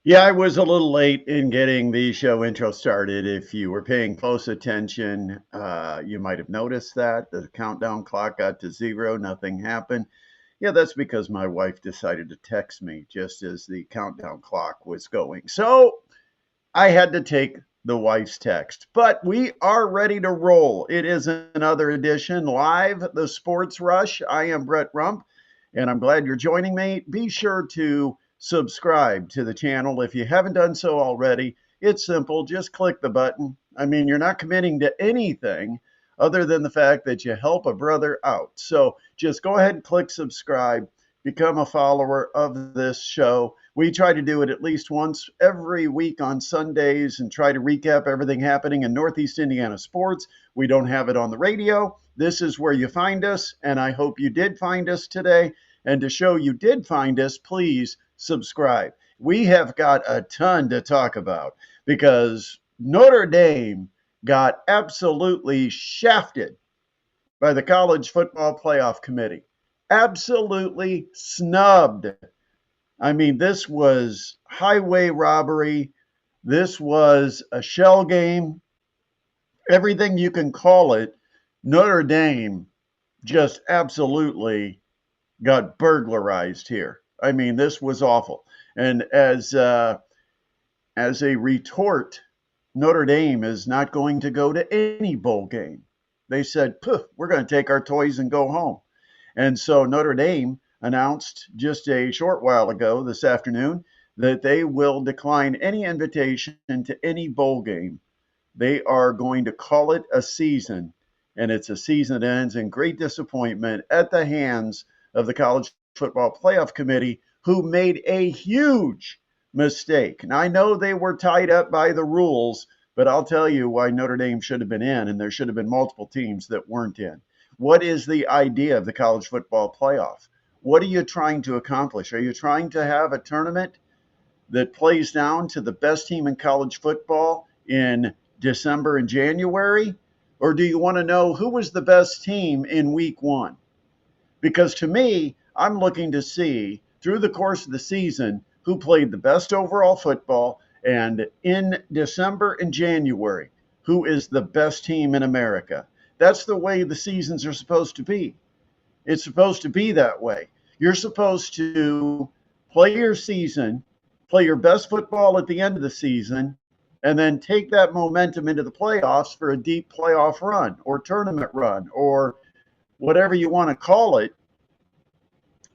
Yeah, I was a little late in getting the show intro started. If you were paying close attention, you might have noticed that the countdown clock got to zero, nothing happened. Yeah, that's because my wife decided to text me just as the countdown clock was going. So I had to take the wife's text, but we are ready to roll. It is another edition live, the Sports Rush. I am Brett Rump, and I'm glad you're joining me. Be sure to subscribe to the channel if you haven't done so already. It's simple, just click the button. I mean, you're not committing to anything other than the fact that you help a brother out. So just go ahead and click subscribe, become a follower of this show. We try to do it at least once every week on Sundays and try to recap everything happening in Northeast Indiana sports. We don't have it on the radio. This is where you find us, and I hope you did find us today. And to show you did find us, please subscribe. We have got a ton to talk about because Notre Dame got absolutely shafted by the College Football Playoff Committee. Absolutely snubbed. I mean, this was highway robbery. This was a shell game. Everything you can call it. Notre Dame just absolutely got burglarized here. I mean, this was awful. And as a retort, Notre Dame is not going to go to any bowl game. They said, poof, we're going to take our toys and go home. And so Notre Dame announced just a short while ago this afternoon that they will decline any invitation to any bowl game. They are going to call it a season, and it's a season that ends in great disappointment at the hands of the College Football Playoff Committee, who made a huge mistake. Now, I know they were tied up by the rules, but I'll tell you why Notre Dame should have been in, and there should have been multiple teams that weren't in. What is the idea of the College Football Playoff? What are you trying to accomplish? Are you trying to have a tournament that plays down to the best team in college football in December and January? Or do you want to know who was the best team in week one? Because to me, I'm looking to see through the course of the season who played the best overall football, and in December and January, who is the best team in America. That's the way the seasons are supposed to be. It's supposed to be that way. You're supposed to play your season, play your best football at the end of the season, and then take that momentum into the playoffs for a deep playoff run or tournament run or whatever you want to call it.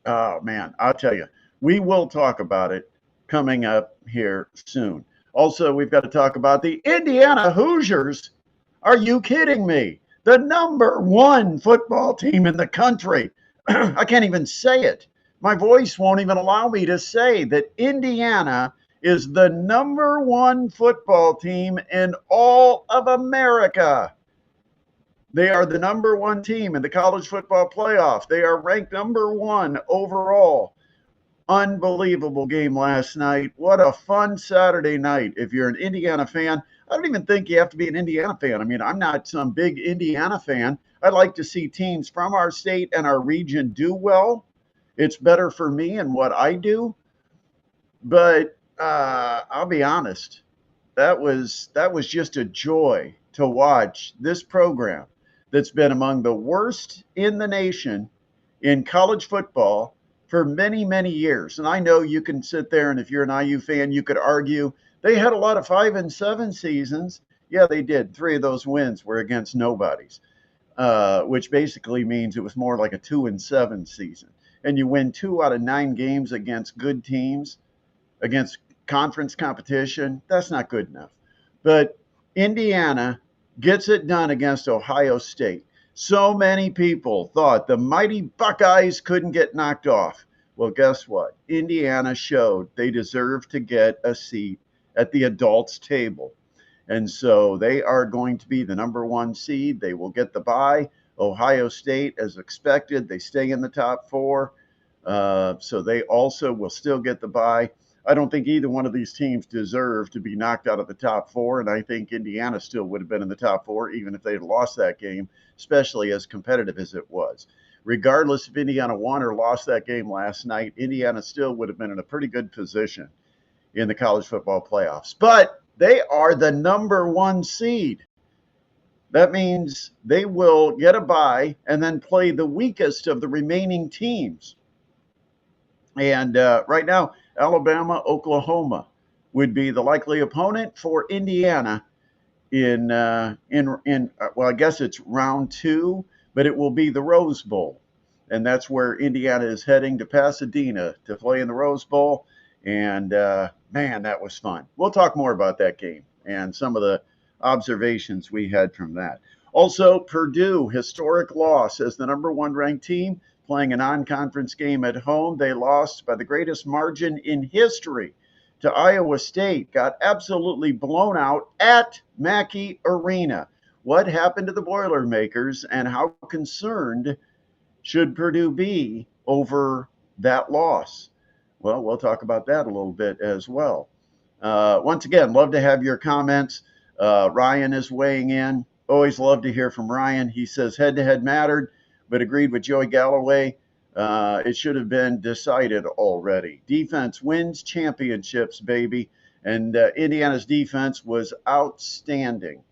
Oh, man, I'll tell you, we will talk about it coming up here soon. Also, we've got to talk about the Indiana Hoosiers. Are you kidding me? The number one football team in the country. I can't even say it. My voice won't even allow me to say that Indiana is the number one football team in all of America. They are the number one team in the college football playoff. They are ranked number one overall. Unbelievable game last night. What a fun Saturday night. If you're an Indiana fan, I don't even think you have to be an Indiana fan. I mean, I'm not some big Indiana fan. I like to see teams from our state and our region do well. It's better for me and what I do. But I'll be honest, that was just a joy to watch this program that's been among the worst in the nation in college football for many, many years. And I know you can sit there and if you're an IU fan, you could argue they had a lot of 5-7 seasons. Yeah, they did. 3 of those wins were against nobodies, which basically means it was more like a 2-7 season. And you win 2 out of 9 games against good teams, against conference competition. That's not good enough. But Indiana gets it done against Ohio State. So many people thought the mighty Buckeyes couldn't get knocked off. Well, guess what? Indiana showed they deserve to get a seat at the adults' table. And so they are going to be the number 1 seed. They will get the bye. Ohio State, as expected, they stay in the top 4. So they also will still get the bye. I don't think either one of these teams deserve to be knocked out of the top 4, and I think Indiana still would have been in the top 4 even if they had lost that game, especially as competitive as it was. Regardless if Indiana won or lost that game last night, Indiana still would have been in a pretty good position in the college football playoffs. But they are the number 1 seed. That means they will get a bye and then play the weakest of the remaining teams. And right now, Alabama, Oklahoma would be the likely opponent for Indiana in well, I guess it's round 2, but it will be the Rose Bowl, and that's where Indiana is heading to Pasadena to play in the Rose Bowl. And man, that was fun. We'll talk more about that game and some of the observations we had from that. Also, Purdue, historic loss as the number 1 ranked team playing a non-conference game at home. They lost by the greatest margin in history to Iowa State, got absolutely blown out at Mackey Arena. What happened to the Boilermakers, and how concerned should Purdue be over that loss? Well, we'll talk about that a little bit as well. Once again, love to have your comments. Ryan is weighing in. Always love to hear from Ryan. He says head-to-head mattered, but agreed with Joey Galloway. It should have been decided already. Defense wins championships, baby. And Indiana's defense was outstanding.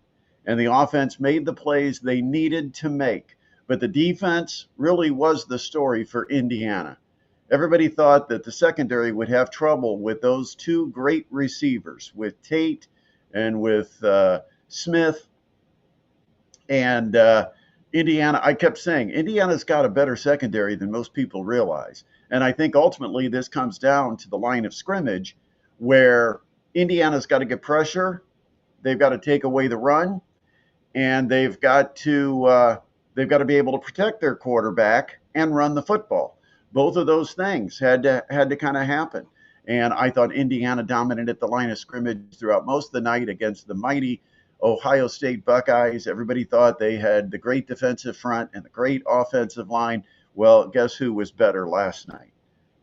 And the offense made the plays they needed to make. But the defense really was the story for Indiana. Everybody thought that the secondary would have trouble with those 2 great receivers, with Tate and with Smith. And Indiana, I kept saying, Indiana's got a better secondary than most people realize. And I think ultimately this comes down to the line of scrimmage where Indiana's got to get pressure. They've got to take away the run, and they've got to be able to protect their quarterback and run the football. Both of those things had to kind of happen. And I thought Indiana dominated the line of scrimmage throughout most of the night against the mighty Ohio State Buckeyes. Everybody thought they had the great defensive front and the great offensive line. Well, guess who was better last night?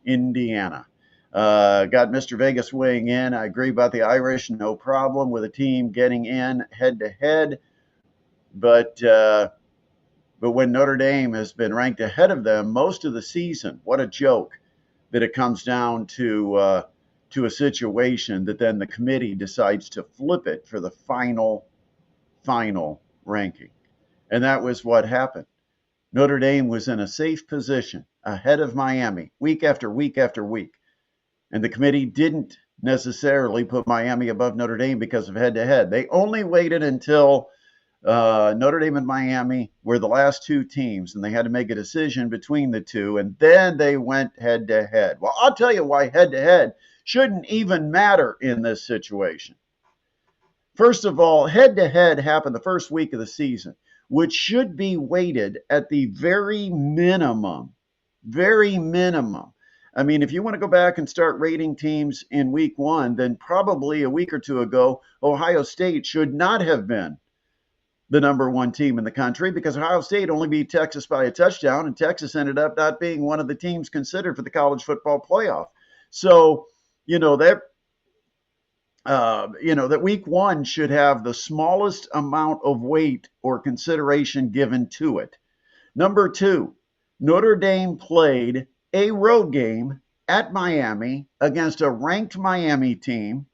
Indiana. Got Mr. Vegas weighing in. I agree about the Irish. No problem with a team getting in head-to-head. But when Notre Dame has been ranked ahead of them most of the season, what a joke that it comes down to a situation that then the committee decides to flip it for the final ranking. And that was what happened. Notre Dame was in a safe position ahead of Miami week after week after week. And the committee didn't necessarily put Miami above Notre Dame because of head-to-head. They only waited until Notre Dame and Miami were the last 2 teams, and they had to make a decision between the 2, and then they went head-to-head. Well, I'll tell you why head-to-head shouldn't even matter in this situation. First of all, head-to-head happened the first week of the season, which should be weighted at the very minimum. I mean, if you want to go back and start rating teams in week 1, then probably a week or 2 ago, Ohio State should not have been the number 1 team in the country because Ohio State only beat Texas by a touchdown, and Texas ended up not being one of the teams considered for the college football playoff. So, that that week one should have the smallest amount of weight or consideration given to it. Number two, Notre Dame played a road game at Miami against a ranked Miami team,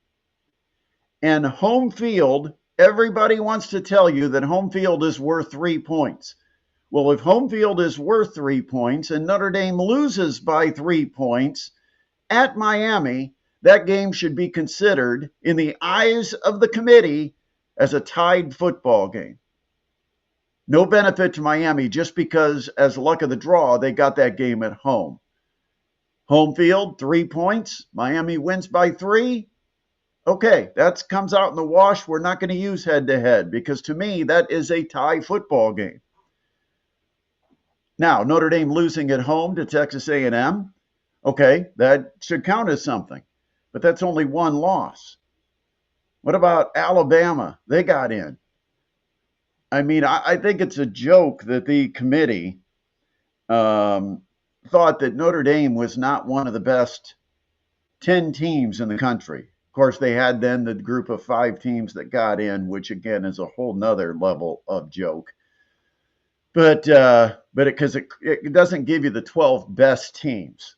and home field, everybody wants to tell you that home field is worth 3 points. Well, if home field is worth 3 points and Notre Dame loses by 3 points at Miami, that game should be considered, in the eyes of the committee, as a tied football game. No benefit to Miami just because, as luck of the draw, they got that game at home. Home field, 3 points. Miami wins by 3. Okay, that comes out in the wash. We're not going to use head-to-head because, to me, that is a tie football game. Now, Notre Dame losing at home to Texas A&M, okay, that should count as something, but that's only one loss. What about Alabama? They got in. I mean, I think it's a joke that the committee thought that Notre Dame was not one of the best 10 teams in the country. Of course, they had then the group of 5 teams that got in, which again is a whole nother level of joke. But because it doesn't give you the 12 best teams.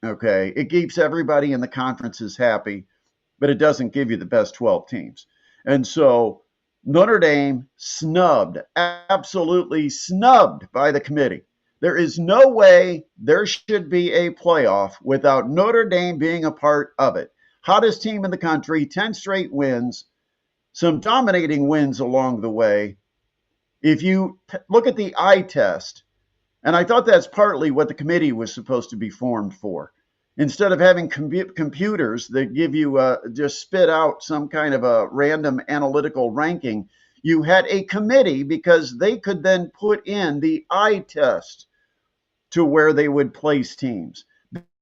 Okay, it keeps everybody in the conferences happy, but it doesn't give you the best 12 teams. And so Notre Dame snubbed, absolutely snubbed by the committee. There is no way there should be a playoff without Notre Dame being a part of it. Hottest team in the country, 10 straight wins, some dominating wins along the way. If you look at the eye test, and I thought that's partly what the committee was supposed to be formed for. Instead of having computers that give you just spit out some kind of a random analytical ranking, you had a committee because they could then put in the eye test to where they would place teams.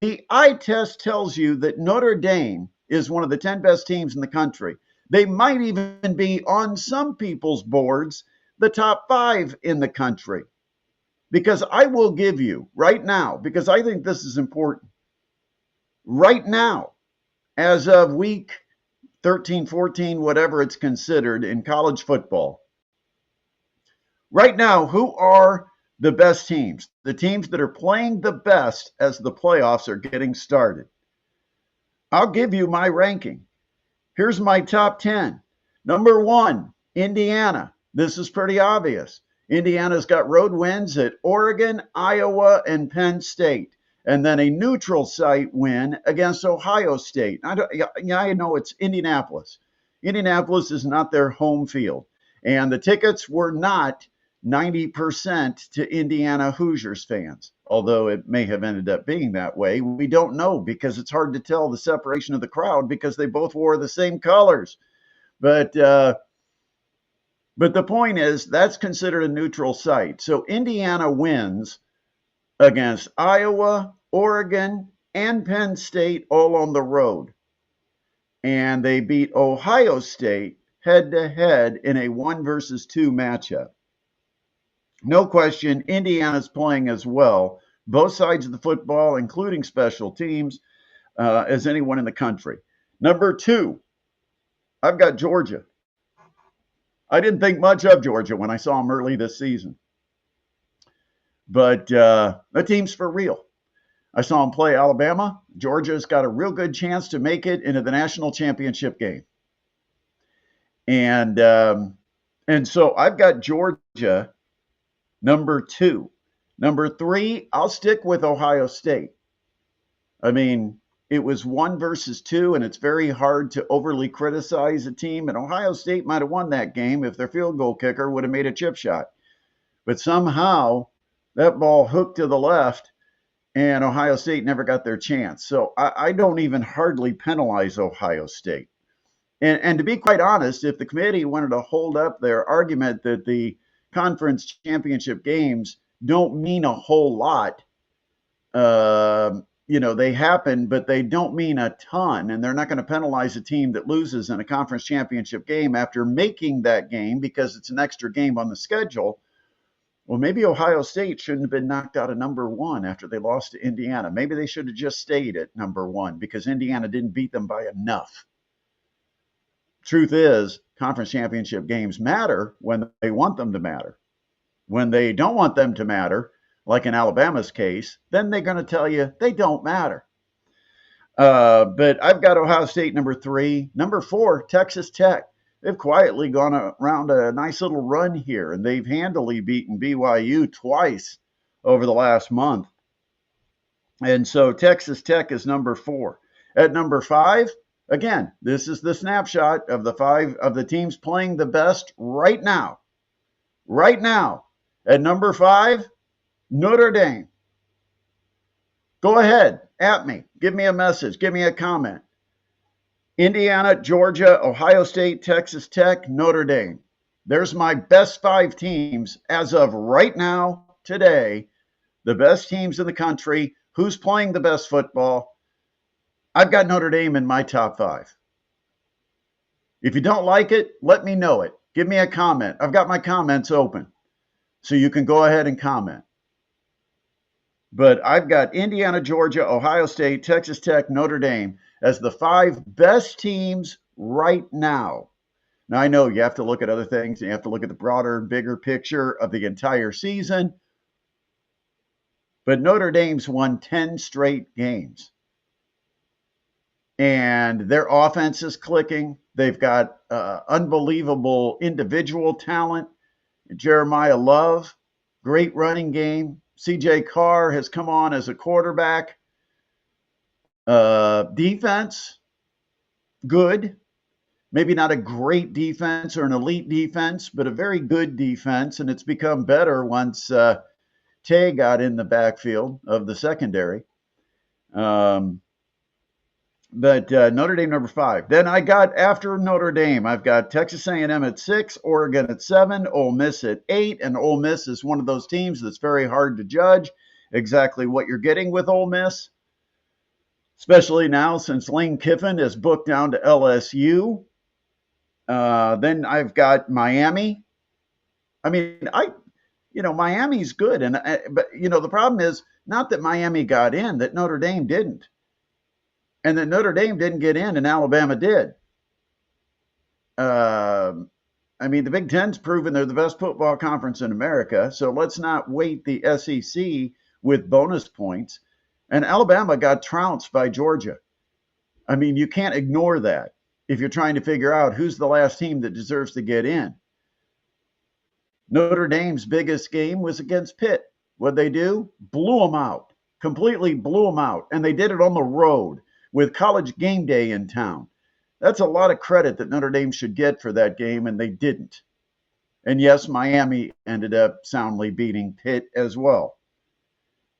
The eye test tells you that Notre Dame is one of the 10 best teams in the country. They might even be on some people's boards the top 5 in the country. Because I will give you right now, because I think this is important, right now, as of week 13, 14, whatever it's considered in college football, right now, who are the best teams? The teams that are playing the best as the playoffs are getting started. I'll give you my ranking. Here's my top 10. Number 1, Indiana. This is pretty obvious. Indiana's got road wins at Oregon, Iowa, and Penn State, and then a neutral site win against Ohio State. I know it's Indianapolis. Indianapolis is not their home field, and the tickets were not 90% to Indiana Hoosiers fans, although it may have ended up being that way. We don't know because it's hard to tell the separation of the crowd because they both wore the same colors. But the point is, that's considered a neutral site. So Indiana wins against Iowa, Oregon, and Penn State all on the road. And they beat Ohio State head-to-head in a 1-versus-2 matchup. No question, Indiana's playing as well, both sides of the football, including special teams, as anyone in the country. Number 2, I've got Georgia. I didn't think much of Georgia when I saw them early this season. But that team's for real. I saw them play Alabama. Georgia's got a real good chance to make it into the national championship game. And so I've got Georgia, number 2. Number 3, I'll stick with Ohio State. I mean, it was 1-versus-2, and it's very hard to overly criticize a team. And Ohio State might have won that game if their field goal kicker would have made a chip shot. But somehow that ball hooked to the left, and Ohio State never got their chance. So I don't even hardly penalize Ohio State. And to be quite honest, if the committee wanted to hold up their argument that the conference championship games don't mean a whole lot, they happen, but they don't mean a ton, and they're not going to penalize a team that loses in a conference championship game after making that game because it's an extra game on the schedule. Well, maybe Ohio State shouldn't have been knocked out of number 1 after they lost to Indiana. Maybe they should have just stayed at number 1 because Indiana didn't beat them by enough. truth is, conference championship games matter when they want them to matter. When they don't want them to matter, like in Alabama's case, then they're going to tell you they don't matter. But I've got Ohio State number 3. Number 4, Texas Tech. They've quietly gone around a nice little run here, and they've handily beaten BYU twice over the last month. And so Texas Tech is number 4. At number 5, again, this is the snapshot of the 5 of the teams playing the best right now. Right now. At number 5, Notre Dame. Go ahead, at me. Give me a message. Give me a comment. Indiana, Georgia, Ohio State, Texas Tech, Notre Dame. There's my best 5 teams as of right now, today. The best teams in the country. Who's playing the best football? I've got Notre Dame in my top 5. If you don't like it, let me know it. Give me a comment. I've got my comments open, so you can go ahead and comment. But I've got Indiana, Georgia, Ohio State, Texas Tech, Notre Dame as the 5 best teams right now. Now, I know you have to look at other things. You have to look at the broader, bigger picture of the entire season. But Notre Dame's won 10 straight games. And their offense is clicking. They've got unbelievable individual talent. Jeremiah Love, great running game. CJ Carr has come on as a quarterback. Defense, good. Maybe not a great defense or an elite defense, but a very good defense. And it's become better once Tay got in the backfield of the secondary. But Notre Dame number 5. Then I got, after Notre Dame, I've got Texas A&M at 6, Oregon at 7, Ole Miss at 8. And Ole Miss is one of those teams that's very hard to judge exactly what you're getting with Ole Miss, especially now since Lane Kiffin is booked down to LSU. Then I've got Miami. I mean, Miami's good. But the problem is not that Miami got in, that Notre Dame didn't. And that Notre Dame didn't get in and Alabama did. The Big Ten's proven they're the best football conference in America, so let's not weight the SEC with bonus points. And Alabama got trounced by Georgia. You can't ignore that if you're trying to figure out who's the last team that deserves to get in. Notre Dame's biggest game was against Pitt. What'd they do? Blew them out. Completely blew them out. And they did it on the road with College game day in town. That's a lot of credit that Notre Dame should get for that game, and they didn't. And yes, Miami ended up soundly beating Pitt as well.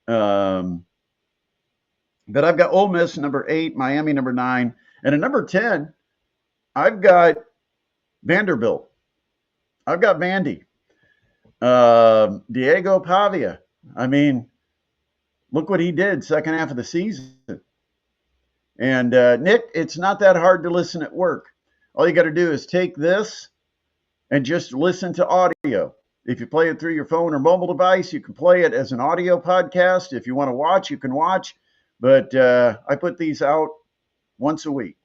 But I've got Ole Miss number 8, Miami number 9, and at number 10, I've got Vanderbilt. I've got Vandy. Diego Pavia. Look what he did second half of the season. And Nick, it's not that hard to listen at work. All you got to do is take this and just listen to audio. If you play it through your phone or mobile device, you can play it as an audio podcast. If you want to watch, you can watch. But I put these out once a week.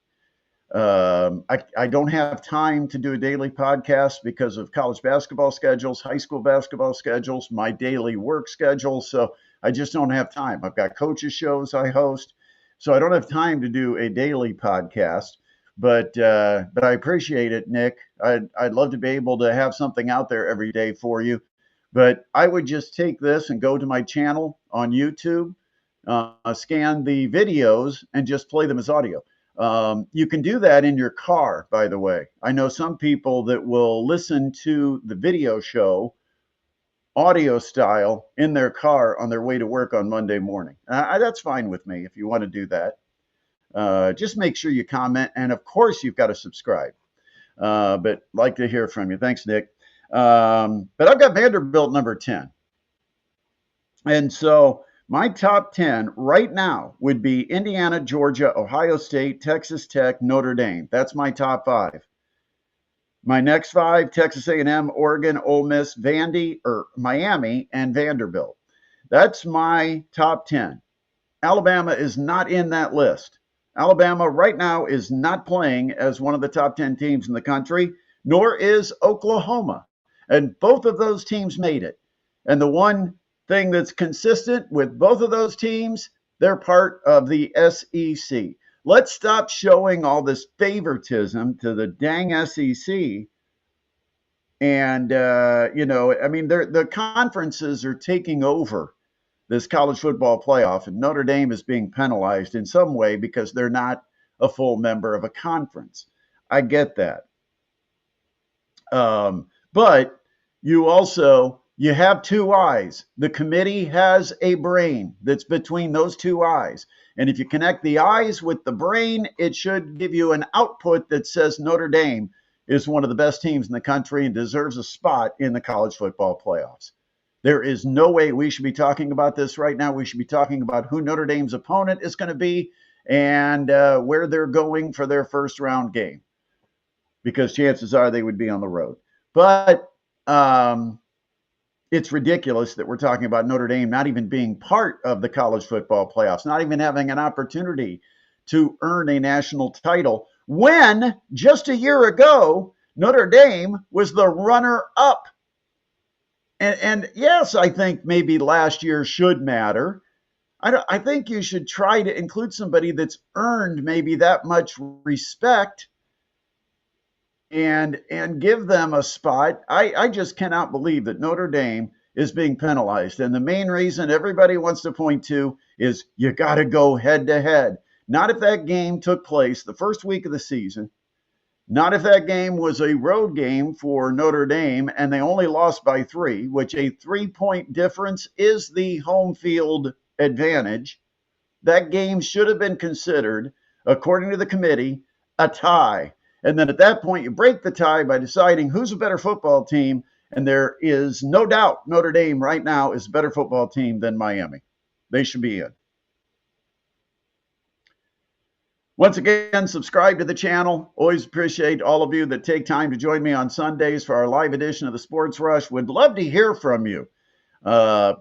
I don't have time to do a daily podcast because of college basketball schedules, high school basketball schedules, my daily work schedule. So I just don't have time. I've got coaches shows I host. So I don't have time to do a daily podcast, but I appreciate it, Nick. I'd love to be able to have something out there every day for you. But I would just take this and go to my channel on YouTube, scan the videos, and just play them as audio. You can do that in your car, by the way. I know some people that will listen to the video show audio style in their car on their way to work on Monday morning. That's fine with me if you want to do that. Just make sure you comment, and of course you've got to subscribe. But like to hear from you. Thanks, Nick. But I've got Vanderbilt number 10. And so my top 10 right now would be Indiana, Georgia, Ohio State, Texas Tech, Notre Dame. That's my top 5. My next 5, Texas A&M, Oregon, Ole Miss, Miami, and Vanderbilt. That's my top 10. Alabama is not in that list. Alabama right now is not playing as one of the top 10 teams in the country, nor is Oklahoma. And both of those teams made it. And the one thing that's consistent with both of those teams, they're part of the SEC. Let's stop showing all this favoritism to the dang SEC. And, I mean, the conferences are taking over this college football playoff, and Notre Dame is being penalized in some way because they're not a full member of a conference. I get that. But you have two eyes. The committee has a brain that's between those two eyes. And if you connect the eyes with the brain, it should give you an output that says Notre Dame is one of the best teams in the country and deserves a spot in the college football playoffs. There is no way we should be talking about this right now. We should be talking about who Notre Dame's opponent is going to be and where they're going for their first round game, because chances are they would be on the road. But it's ridiculous that we're talking about Notre Dame not even being part of the college football playoffs, not even having an opportunity to earn a national title, when just a year ago, Notre Dame was the runner-up. And yes, I think maybe last year should matter. I think you should try to include somebody that's earned maybe that much respect and give them a spot. I just cannot believe that Notre Dame is being penalized. And the main reason everybody wants to point to is you got to go head to head. Not if that game took place the first week of the season. Not if that game was a road game for Notre Dame and they only lost by 3, which a 3-point difference is the home field advantage. That game should have been considered, according to the committee, a tie. And then at that point, you break the tie by deciding who's a better football team. And there is no doubt Notre Dame right now is a better football team than Miami. They should be in. Once again, subscribe to the channel. Always appreciate all of you that take time to join me on Sundays for our live edition of the Sports Rush. Would love to hear from you.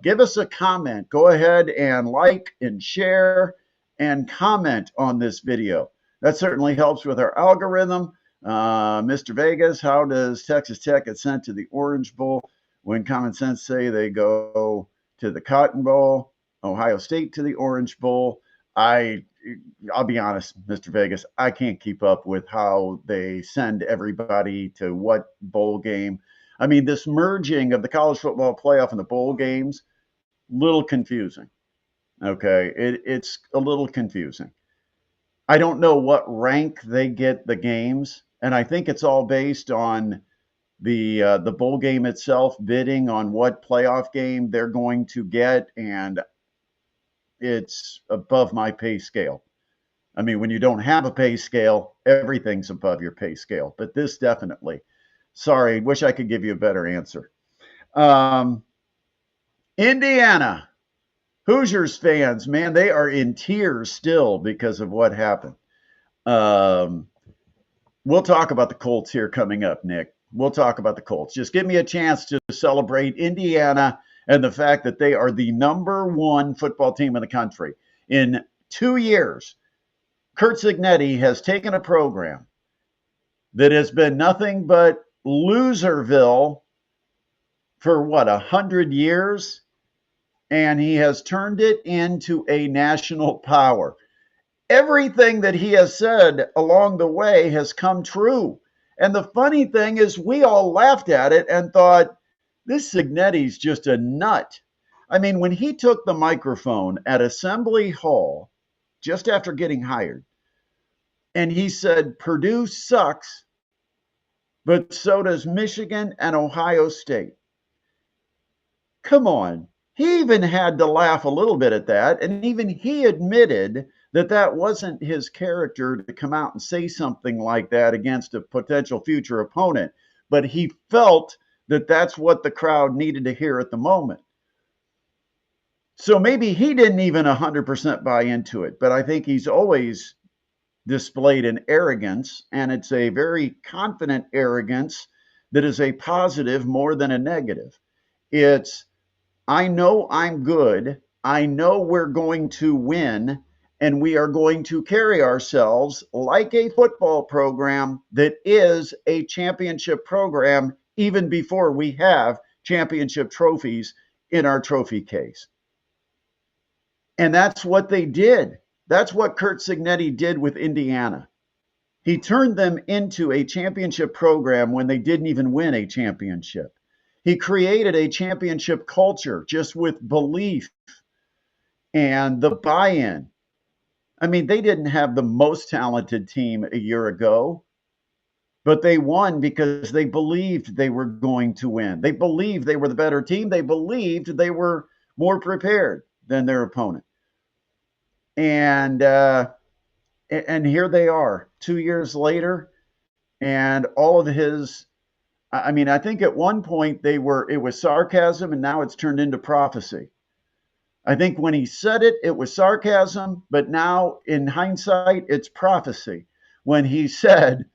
Give us a comment. Go ahead and like and share and comment on this video. That certainly helps with our algorithm. Mr. Vegas, how does Texas Tech get sent to the Orange Bowl when Common Sense say they go to the Cotton Bowl? Ohio State to the Orange Bowl. I'll be honest, Mr. Vegas, I can't keep up with how they send everybody to what bowl game. I mean, this merging of the college football playoff and the bowl games, little confusing. Okay, it's a little confusing. I don't know what rank they get the games, and I think it's all based on the bowl game itself bidding on what playoff game they're going to get, and it's above my pay scale. I mean, when you don't have a pay scale, everything's above your pay scale. But this definitely. Sorry, wish I could give you a better answer. Indiana. Hoosiers fans, man, they are in tears still because of what happened. We'll talk about the Colts here coming up, Nick. We'll talk about the Colts. Just give me a chance to celebrate Indiana and the fact that they are the #1 football team in the country. In 2 years, Curt Cignetti has taken a program that has been nothing but Loserville for 100 years, and he has turned it into a national power. Everything that he has said along the way has come true. And the funny thing is, we all laughed at it and thought, this Cignetti's just a nut. I mean, when he took the microphone at Assembly Hall just after getting hired, and he said, Purdue sucks, but so does Michigan and Ohio State. Come on. He even had to laugh a little bit at that, and even he admitted that that wasn't his character to come out and say something like that against a potential future opponent, but he felt that that's what the crowd needed to hear at the moment. So maybe he didn't even 100% buy into it, but I think he's always displayed an arrogance, and it's a very confident arrogance that is a positive more than a negative. It's, I know I'm good, I know we're going to win, and we are going to carry ourselves like a football program that is a championship program even before we have championship trophies in our trophy case. And that's what they did. That's what Curt Cignetti did with Indiana. He turned them into a championship program when they didn't even win a championship. He created a championship culture just with belief and the buy-in. I mean, they didn't have the most talented team a year ago, but they won because they believed they were going to win. They believed they were the better team. They believed they were more prepared than their opponent. And here they are 2 years later, and all of his, I mean, I think at one point it was sarcasm, and now it's turned into prophecy. I think when he said it, it was sarcasm, but now in hindsight, it's prophecy. When he said,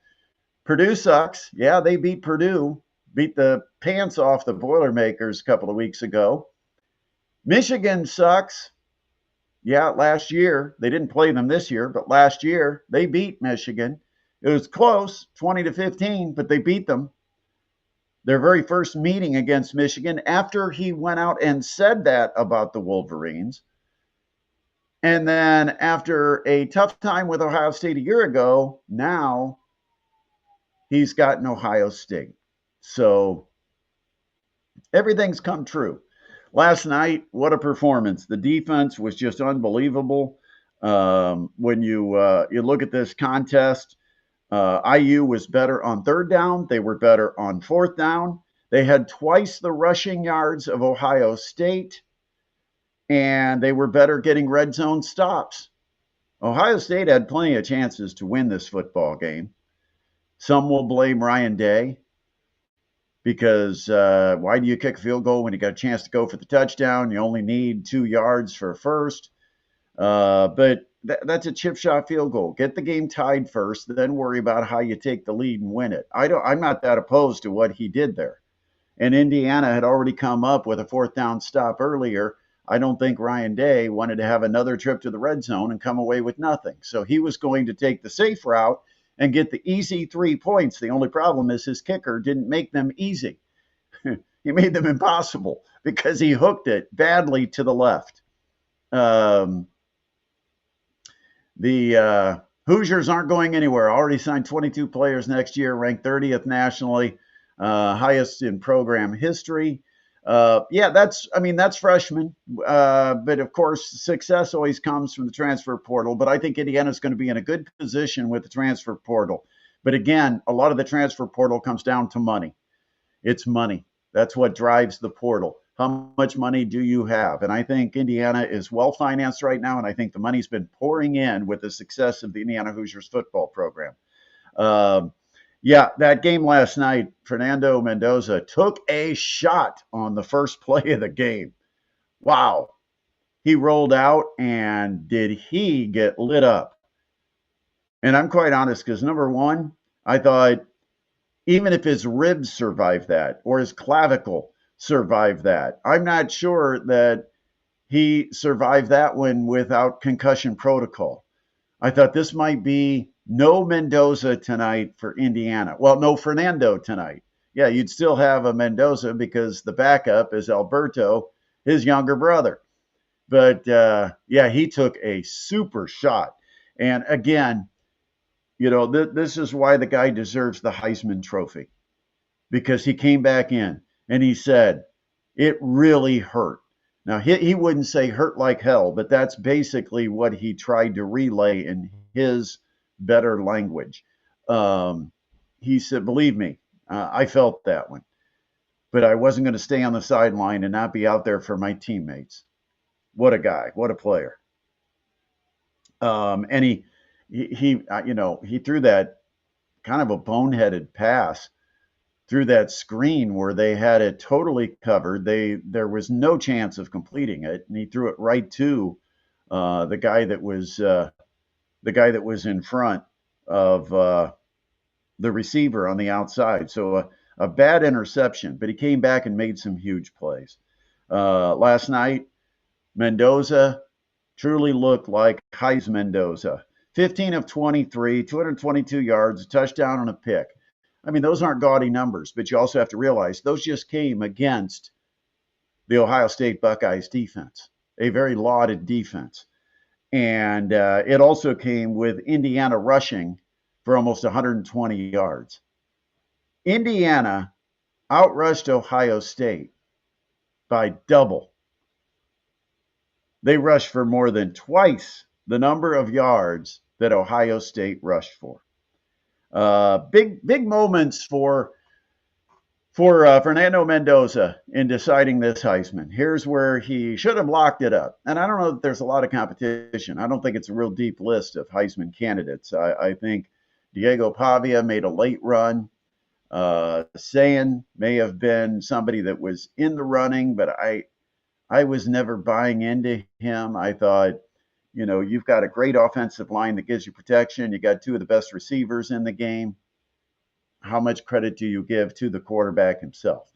Purdue sucks, yeah, they beat Purdue, beat the pants off the Boilermakers a couple of weeks ago. Michigan sucks. Yeah, last year, they didn't play them this year, but last year they beat Michigan. It was close, 20-15, but they beat them. Their very first meeting against Michigan after he went out and said that about the Wolverines. And then after a tough time with Ohio State a year ago, now he's gotten Ohio State. So everything's come true. Last night, what a performance. The defense was just unbelievable. When you look at this contest, IU was better on third down. They were better on fourth down. They had twice the rushing yards of Ohio State, and they were better getting red zone stops. Ohio State had plenty of chances to win this football game. Some will blame Ryan Day because why do you kick a field goal when you got a chance to go for the touchdown? You only need 2 yards for a first. But that's a chip shot field goal. Get the game tied first, then worry about how you take the lead and win it. I'm not that opposed to what he did there. And Indiana had already come up with a fourth down stop earlier. I don't think Ryan Day wanted to have another trip to the red zone and come away with nothing. So he was going to take the safe route and get the easy 3 points. The only problem is his kicker didn't make them easy. He made them impossible because he hooked it badly to the left. The Hoosiers aren't going anywhere. Already signed 22 players next year, ranked 30th nationally, highest in program history. That's freshmen. But of course, success always comes from the transfer portal. But I think Indiana's going to be in a good position with the transfer portal. But again, a lot of the transfer portal comes down to money. It's money. That's what drives the portal. How much money do you have? And I think Indiana is well financed right now, and I think the money's been pouring in with the success of the Indiana Hoosiers football program. That game last night, Fernando Mendoza took a shot on the first play of the game. Wow. He rolled out, and did he get lit up? And I'm quite honest, because number one, I thought even if his ribs survived that or his clavicle survived that, I'm not sure that he survived that one without concussion protocol. I thought this might be no Mendoza tonight for Indiana. Well, no Fernando tonight. Yeah, you'd still have a Mendoza because the backup is Alberto, his younger brother. But he took a super shot. And again, this is why the guy deserves the Heisman Trophy, because he came back in and he said, it really hurt. Now, he wouldn't say hurt like hell, but that's basically what he tried to relay in his better language. He said, believe me, I felt that one, but I wasn't going to stay on the sideline and not be out there for my teammates. What a guy, what a player. And he threw that kind of a boneheaded pass through that screen where they had it totally covered. There was no chance of completing it, and he threw it right to the guy that was in front of the receiver on the outside. So a bad interception, but he came back and made some huge plays. Last night, Mendoza truly looked like Heisman Mendoza. 15 of 23, 222 yards, a touchdown, and a pick. I mean, those aren't gaudy numbers, but you also have to realize those just came against the Ohio State Buckeyes defense, a very lauded defense. And it also came with Indiana rushing for almost 120 yards. Indiana outrushed Ohio State by double. They rushed for more than twice the number of yards that Ohio State rushed for. Big moments for Fernando Mendoza in deciding this Heisman. Here's where he should have locked it up. And I don't know that there's a lot of competition. I don't think it's a real deep list of Heisman candidates. I think Diego Pavia made a late run. Sayan may have been somebody that was in the running, but I was never buying into him. I thought, you've got a great offensive line that gives you protection. You got two of the best receivers in the game. How much credit do you give to the quarterback himself?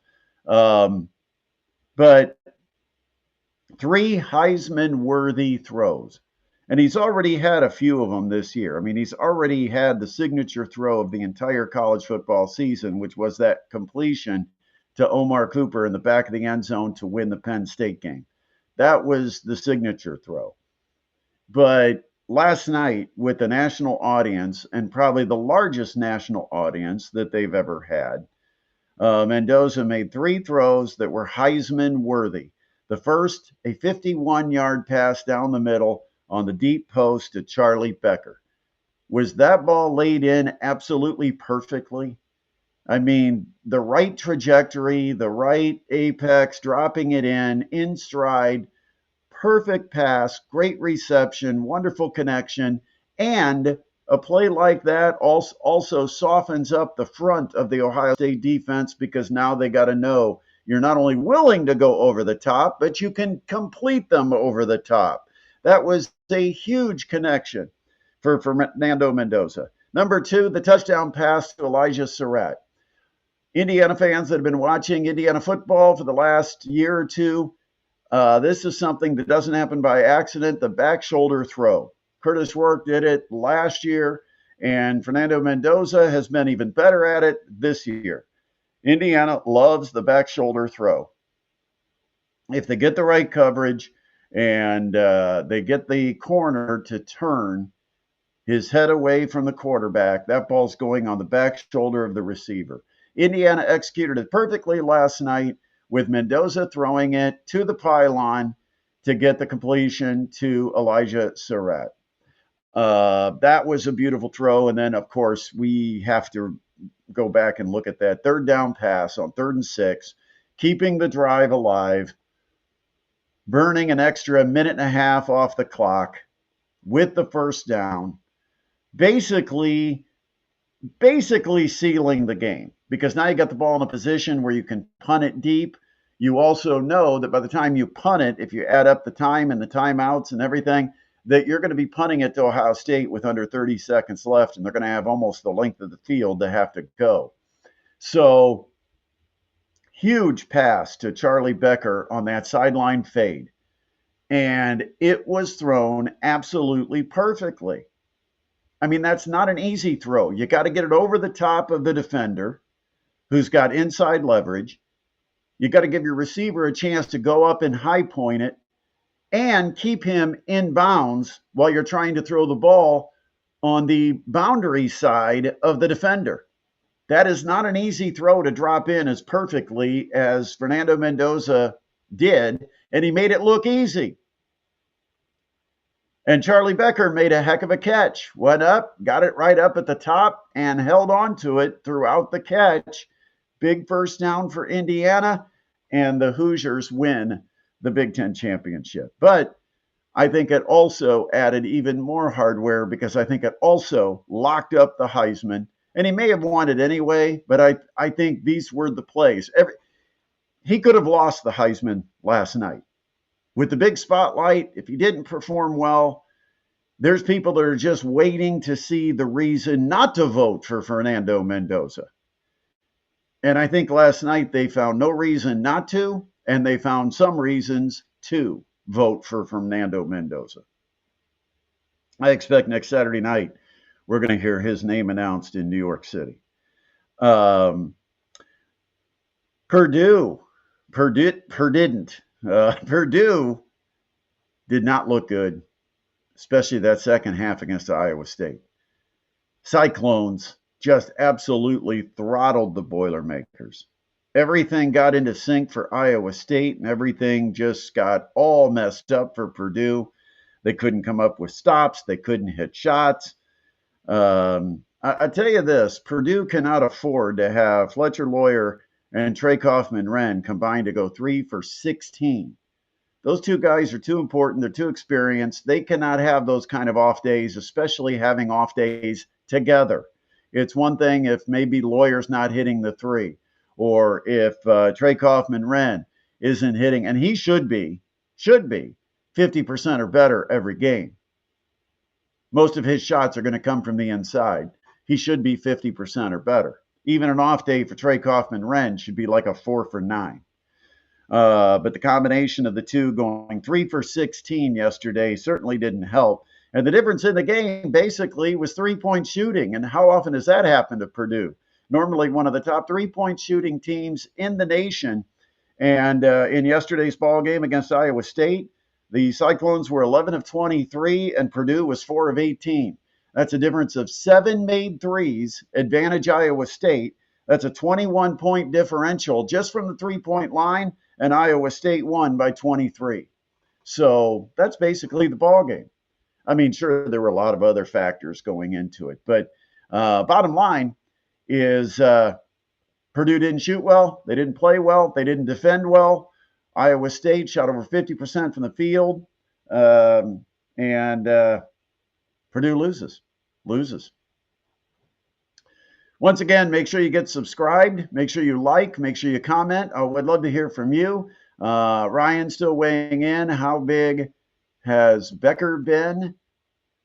But 3 Heisman-worthy throws. And he's already had a few of them this year. I mean, he's already had the signature throw of the entire college football season, which was that completion to Omar Cooper in the back of the end zone to win the Penn State game. That was the signature throw. But last night, with the national audience, and probably the largest national audience that they've ever had, Mendoza made 3 throws that were Heisman worthy. The first, a 51-yard pass down the middle on the deep post to Charlie Becker. Was that ball laid in absolutely perfectly? I mean, the right trajectory, the right apex, dropping it in stride, perfect pass, great reception, wonderful connection, and a play like that also softens up the front of the Ohio State defense because now they got to know you're not only willing to go over the top, but you can complete them over the top. That was a huge connection for Fernando Mendoza. Number 2, the touchdown pass to Elijah Surratt. Indiana fans that have been watching Indiana football for the last year or two, this is something that doesn't happen by accident, the back shoulder throw. Curtis Rourke did it last year, and Fernando Mendoza has been even better at it this year. Indiana loves the back shoulder throw. If they get the right coverage and they get the corner to turn his head away from the quarterback, that ball's going on the back shoulder of the receiver. Indiana executed it perfectly last night with Mendoza throwing it to the pylon to get the completion to Elijah Surratt. That was a beautiful throw. And then, of course, we have to go back and look at that third down pass on 3rd and 6, keeping the drive alive, burning an extra minute and a half off the clock with the first down, basically sealing the game, because now you got the ball in a position where you can punt it deep. You also know that by the time you punt it, if you add up the time and the timeouts and everything, that you're going to be punting it to Ohio State with under 30 seconds left, and they're going to have almost the length of the field to have to go. So, huge pass to Charlie Becker on that sideline fade. And it was thrown absolutely perfectly. I mean, that's not an easy throw. You got to get it over the top of the defender who's got inside leverage. You got to give your receiver a chance to go up and high point it and keep him in bounds while you're trying to throw the ball on the boundary side of the defender. That is not an easy throw to drop in as perfectly as Fernando Mendoza did, and he made it look easy. And Charlie Becker made a heck of a catch. Went up, got it right up at the top, and held on to it throughout the catch. Big first down for Indiana, and the Hoosiers win the Big Ten championship. But I think it also added even more hardware because I think it also locked up the Heisman. And he may have won it anyway, but I think these were the plays. He could have lost the Heisman last night. With the big spotlight, if he didn't perform well, there's people that are just waiting to see the reason not to vote for Fernando Mendoza. And I think last night they found no reason not to, and they found some reasons to vote for Fernando Mendoza. I expect next Saturday night we're going to hear his name announced in New York City. Um, Purdue, Purdue did not look good, especially that second half against Iowa State. Cyclones just absolutely throttled the Boilermakers. Everything got into sync for Iowa State, and everything just got all messed up for Purdue. They couldn't come up with stops. They couldn't hit shots. I tell you this, Purdue cannot afford to have Fletcher Lawyer and Trey Kaufman-Renn combined to go 3 for 16. Those two guys are too important. They're too experienced. They cannot have those kind of off days, especially having off days together. It's one thing if maybe Lawyer's not hitting the three, or if Trey Kaufman-Renn isn't hitting, and he should be 50% or better every game. Most of his shots are going to come from the inside. He should be 50% or better. Even an off day for Trey Kaufman-Renn should be like a 4 for 9. But the combination of the two going 3 for 16 yesterday certainly didn't help. And the difference in the game basically was 3-point shooting. And how often has that happened to Purdue? Normally one of the top 3-point shooting teams in the nation. And in yesterday's ball game against Iowa State, the Cyclones were 11 of 23 and Purdue was 4 of 18. That's a difference of 7 made threes, advantage Iowa State. That's a 21-point differential just from the 3-point line, and Iowa State won by 23. So that's basically the ball game. I mean, sure, there were a lot of other factors going into it, but bottom line is Purdue didn't shoot well, they didn't play well, they didn't defend well. Iowa State shot over 50% from the field, and Purdue loses. Once again, make sure you get subscribed. Make sure you like. Make sure you comment. I'd love to hear from you. Ryan still weighing in. How big has Becker been?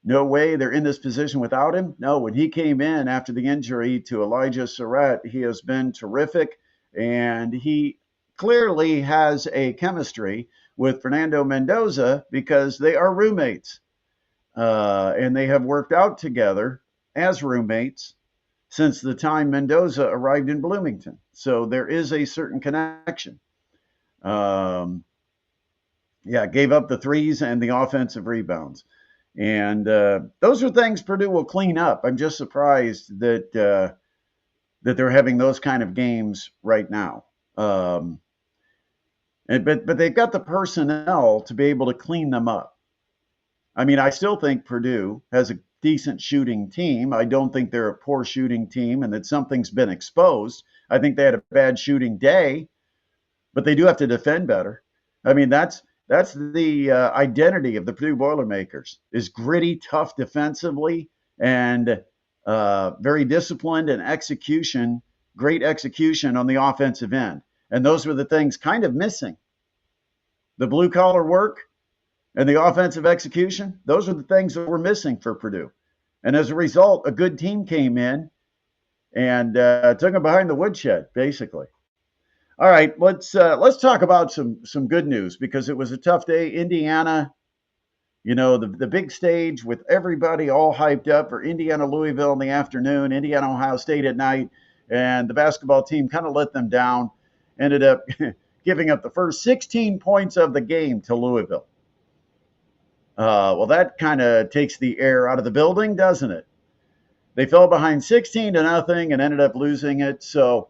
No way they're in this position without him. No, when he came in after the injury to Elijah Surratt, he has been terrific. And he clearly has a chemistry with Fernando Mendoza because they are roommates. And they have worked out together as roommates since the time Mendoza arrived in Bloomington. So there is a certain connection. Gave up the threes and the offensive rebounds. And those are things Purdue will clean up. I'm just surprised that they're having those kind of games right now. But they've got the personnel to be able to clean them up. I mean, I still think Purdue has a decent shooting team. I don't think they're a poor shooting team and that something's been exposed. I think they had a bad shooting day, but they do have to defend better. I mean, that's the identity of the Purdue Boilermakers is gritty, tough defensively, and very disciplined and great execution on the offensive end. And those were the things kind of missing. The blue-collar work and the offensive execution, those are the things that were missing for Purdue. And as a result, a good team came in and took them behind the woodshed, basically. All right, let's talk about some good news because it was a tough day. Indiana, the big stage with everybody all hyped up for Indiana-Louisville in the afternoon, Indiana-Ohio State at night, and the basketball team kind of let them down, ended up giving up the first 16 points of the game to Louisville. Well, that kind of takes the air out of the building, doesn't it? They fell behind 16-0 and ended up losing it. So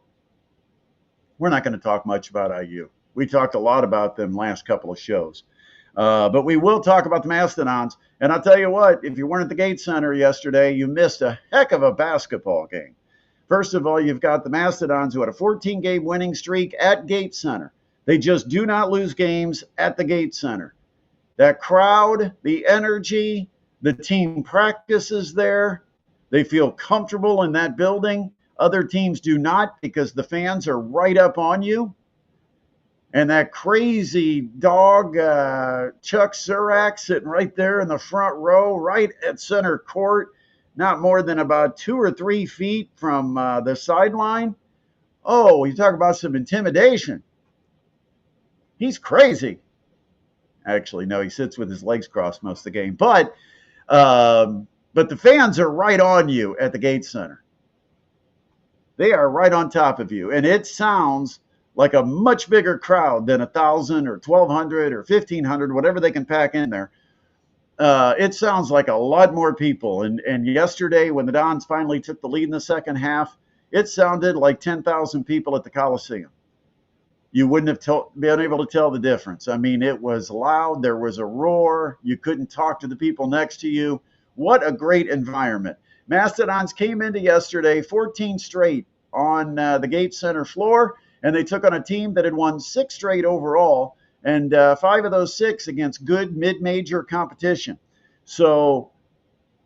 we're not going to talk much about IU. We talked a lot about them last couple of shows. But we will talk about the Mastodons. And I'll tell you what, if you weren't at the Gate Center yesterday, you missed a heck of a basketball game. First of all, you've got the Mastodons who had a 14-game winning streak at Gate Center. They just do not lose games at the Gate Center. That crowd, the energy, the team practices there. They feel comfortable in that building. Other teams do not because the fans are right up on you. And that crazy dog, Chuck Surak, sitting right there in the front row, right at center court, not more than about 2 or 3 feet from the sideline. Oh, you talk about some intimidation. He's crazy. Actually, no, he sits with his legs crossed most of the game. But But the fans are right on you at the Gates Center. They are right on top of you. And it sounds like a much bigger crowd than 1,000 or 1,200 or 1,500, whatever they can pack in there. It sounds like a lot more people. And yesterday, when the Dons finally took the lead in the second half, it sounded like 10,000 people at the Coliseum. You wouldn't have been able to tell the difference. I mean, it was loud. There was a roar. You couldn't talk to the people next to you. What a great environment. Mastodons came into yesterday 14 straight on the Gates Center floor, and they took on a team that had won 6 straight overall, and 5 of those 6 against good mid-major competition. So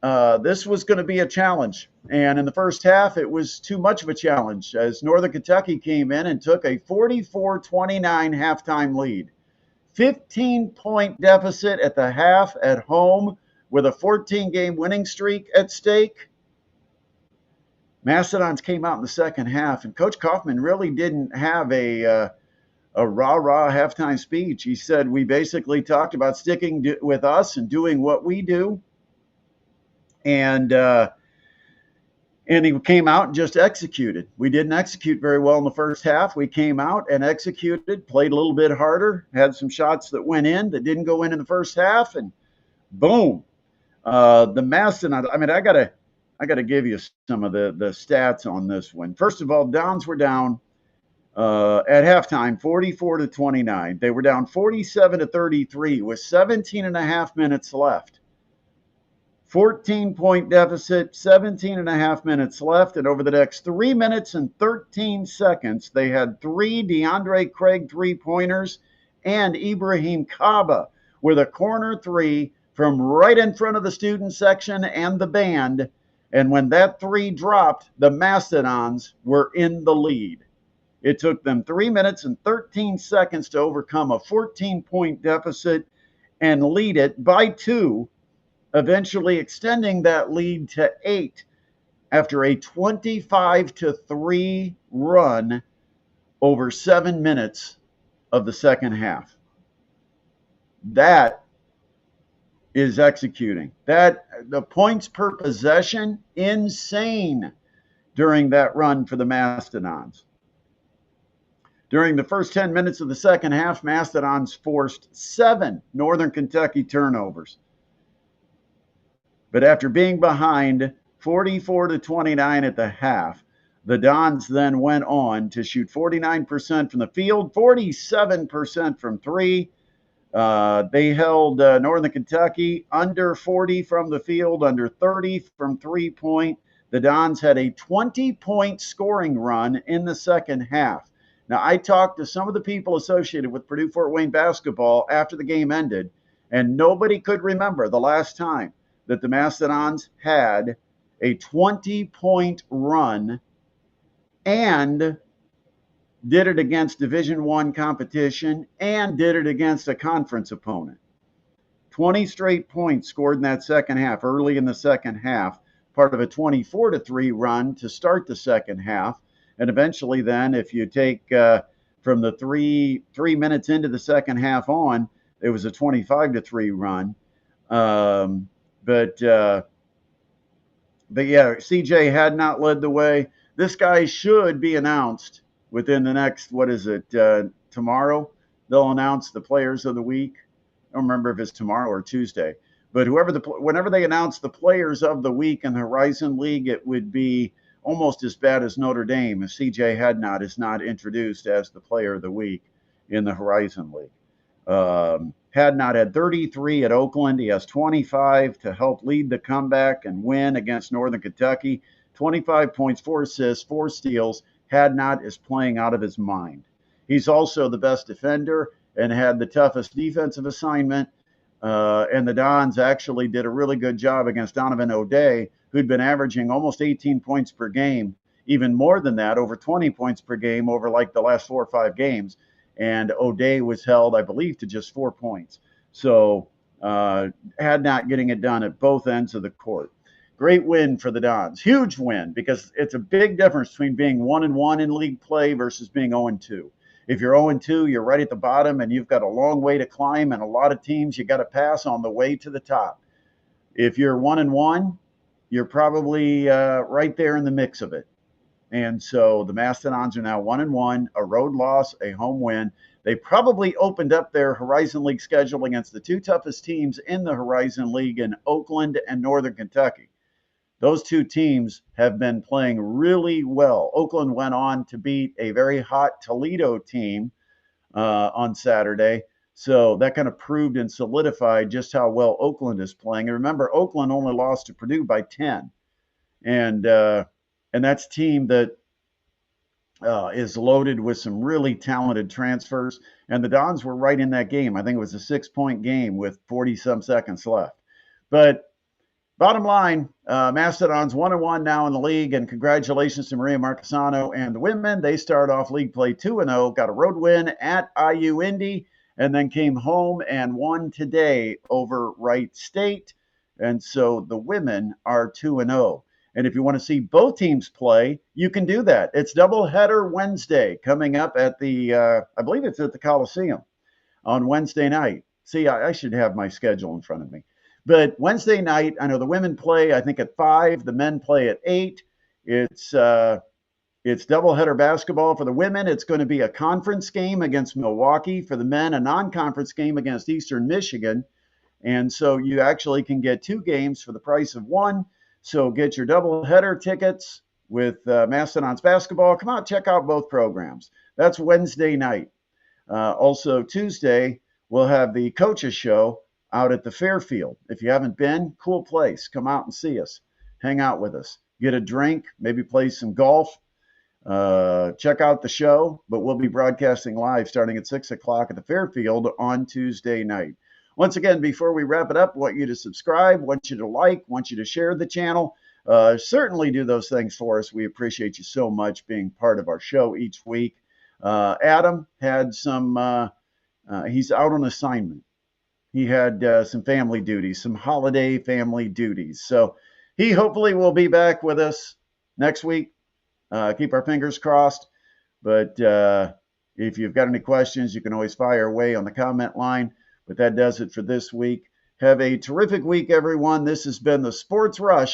this was going to be a challenge. And in the first half, it was too much of a challenge as Northern Kentucky came in and took a 44-29 halftime lead. 15-point deficit at the half at home with a 14-game winning streak at stake. Mastodons came out in the second half, and Coach Kaufman really didn't have a rah-rah halftime speech. He said, we basically talked about sticking with us and doing what we do. And he came out and just executed. We didn't execute very well in the first half. We came out and executed, played a little bit harder, had some shots that went in that didn't go in the first half, and boom. The Mastodons, I mean, I gotta give you some of the stats on this one. First of all, Dons were down at halftime 44-29. They were down 47-33 with 17 and a half minutes left. 14-point deficit, 17 and a half minutes left. And over the next 3 minutes and 13 seconds, they had 3 DeAndre Craig three-pointers and Ibrahim Kaba with a corner 3 from right in front of the student section and the band. And when that 3 dropped, the Mastodons were in the lead. It took them 3 minutes and 13 seconds to overcome a 14-point deficit and lead it by 2, eventually extending that lead to 8 after a 25-3 run over 7 minutes of the second half. That is executing. That the points per possession, insane during that run for the Mastodons. During the first 10 minutes of the second half, Mastodons forced 7 Northern Kentucky turnovers. But after being behind 44-29 at the half, the Dons then went on to shoot 49% from the field, 47% from 3. They held Northern Kentucky under 40 from the field, under 30 from 3-point. The Dons had a 20-point scoring run in the second half. Now, I talked to some of the people associated with Purdue Fort Wayne basketball after the game ended, and nobody could remember the last time that the Mastodons had a 20-point run and did it against Division I competition and did it against a conference opponent. 20 straight points scored in that second half, early in the second half, part of a 24-3 run to start the second half. And eventually then, if you take from the three minutes into the second half on, it was a 25-3 run. But yeah, CJ had not led the way. This guy should be announced within the next, tomorrow. They'll announce the players of the week. I don't remember if it's tomorrow or Tuesday. But whenever they announce the players of the week in the Horizon League, it would be almost as bad as Notre Dame if CJ Hadnot is not introduced as the player of the week in the Horizon League. Hadnot had 33 at Oakland. He has 25 to help lead the comeback and win against Northern Kentucky. 25 points, 4 assists, 4 steals. Hadnot is playing out of his mind. He's also the best defender and had the toughest defensive assignment. And the Dons actually did a really good job against Donovan O'Day, who'd been averaging almost 18 points per game, even more than that, over 20 points per game over like the last 4 or 5 games. And O'Day was held, I believe, to just 4 points. So Hadnot getting it done at both ends of the court. Great win for the Dons. Huge win, because it's a big difference between being 1-1 in league play versus being 0-2. If you're 0-2, you're right at the bottom, and you've got a long way to climb and a lot of teams you got to pass on the way to the top. If you're 1-1, you're probably right there in the mix of it. And so the Mastodons are now 1-1, a road loss, a home win. They probably opened up their Horizon League schedule against the two toughest teams in the Horizon League in Oakland and Northern Kentucky. Those two teams have been playing really well. Oakland went on to beat a very hot Toledo team on Saturday. So that kind of proved and solidified just how well Oakland is playing. And remember, Oakland only lost to Purdue by 10. And that's a team that is loaded with some really talented transfers. And the Dons were right in that game. I think it was a 6-point game with 40 some seconds left. But bottom line, Mastodons 1-1 now in the league, and congratulations to Maria Marquesano and the women. They start off league play 2-0, got a road win at IU Indy, and then came home and won today over Wright State. And so the women are 2-0. And if you want to see both teams play, you can do that. It's doubleheader Wednesday coming up at the, I believe it's at the Coliseum on Wednesday night. See, I should have my schedule in front of me. But Wednesday night, I know the women play, I think, at 5. The men play at 8. It's doubleheader basketball for the women. It's going to be a conference game against Milwaukee. For the men, a non-conference game against Eastern Michigan. And so you actually can get 2 games for the price of 1. So get your doubleheader tickets with Mastodons basketball. Come out, check out both programs. That's Wednesday night. Also Tuesday, we'll have the coaches show out at the Fairfield. If you haven't been, cool place. Come out and see us. Hang out with us. Get a drink, maybe play some golf. Check out the show, but we'll be broadcasting live starting at 6 o'clock at the Fairfield on Tuesday night. Once again, before we wrap it up, I want you to subscribe, want you to like, want you to share the channel. Certainly do those things for us. We appreciate you so much being part of our show each week. Adam had some, he's out on assignment. He had some family duties, some holiday family duties. So he hopefully will be back with us next week. Keep our fingers crossed. But if you've got any questions, you can always fire away on the comment line. But that does it for this week. Have a terrific week, everyone. This has been the Sports Rush.